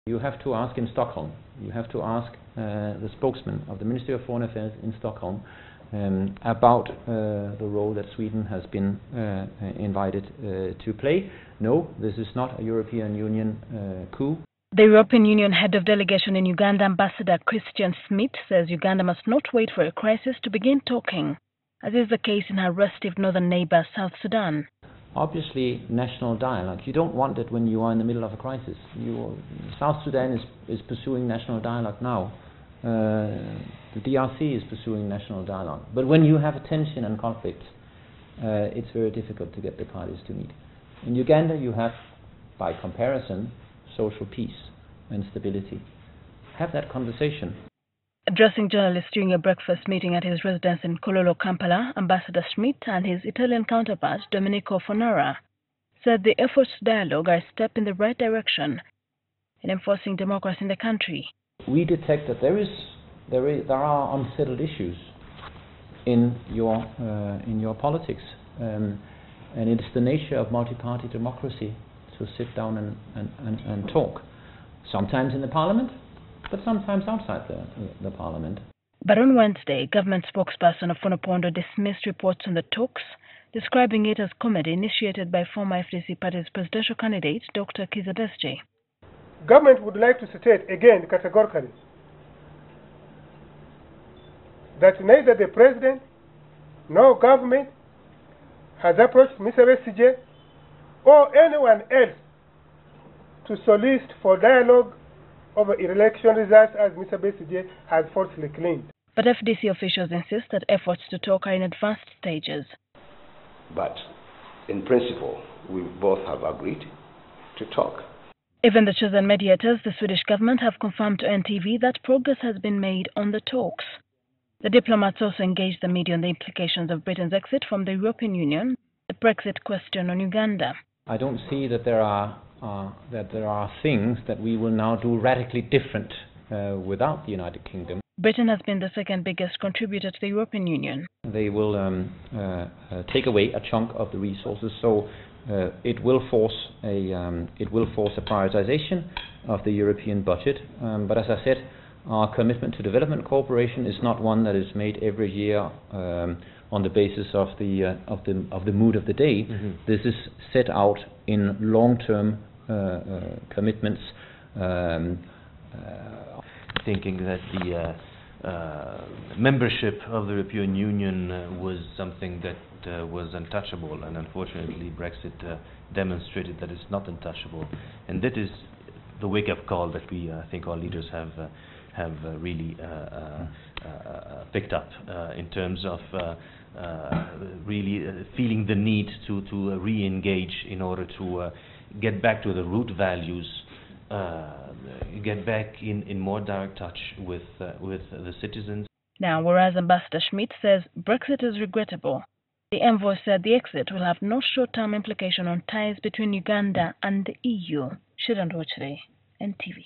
You have to ask in Stockholm. You have to ask the spokesman of the Ministry of Foreign Affairs in Stockholm about the role that Sweden has been invited to play. No, this is not a European Union coup. The European Union head of delegation in Uganda, Ambassador Kristian Schmidt, says Uganda must not wait for a crisis to begin talking, as is the case in her restive northern neighbor, South Sudan. Obviously, national dialogue. You don't want it when you are in the middle of a crisis. South Sudan is pursuing national dialogue now. The DRC is pursuing national dialogue. But when you have a tension and conflict, it's very difficult to get the parties to meet. In Uganda, you have, by comparison, social peace and stability. Have that conversation. Addressing journalists during a breakfast meeting at his residence in Kololo, Kampala, Ambassador Schmidt and his Italian counterpart, Domenico Fonara, said the efforts to dialogue are a step in the right direction in enforcing democracy in the country. We detect that there are unsettled issues in your politics, and it's the nature of multi-party democracy to sit down and talk, sometimes in the parliament, but sometimes outside the parliament. But on Wednesday, government spokesperson Ofunopondo dismissed reports on the talks, describing it as comedy initiated by former FDC party's presidential candidate, Dr. Kizza Besigye. Government would like to state again categorically that neither the president nor government has approached Mr. Besigye or anyone else to solicit for dialogue over election results as Mr. Besigye has falsely claimed. But FDC officials insist that efforts to talk are in advanced stages. But in principle, we both have agreed to talk. Even the chosen mediators, the Swedish government, have confirmed to NTV that progress has been made on the talks. The diplomats also engaged the media on the implications of Britain's exit from the European Union, the Brexit question on Uganda. I don't see that there are things that we will now do radically different without the United Kingdom. Britain has been the second biggest contributor to the European Union. They will take away a chunk of the resources, so it will force a prioritization of the European budget. But as I said, our commitment to development cooperation is not one that is made every year on the basis of the mood of the day. Mm-hmm. This is set out in long-term commitments. Thinking that the membership of the European Union was something that was untouchable, and unfortunately Brexit demonstrated that it's not untouchable, and that is the wake-up call that we I think our leaders have really picked up in terms of really feeling the need to re-engage in order to get back to the root values, get back in more direct touch with the citizens. Now, whereas Ambassador Schmidt says Brexit is regrettable, the envoy said the exit will have no short-term implication on ties between Uganda and the EU. Shidan Rochre, NTV.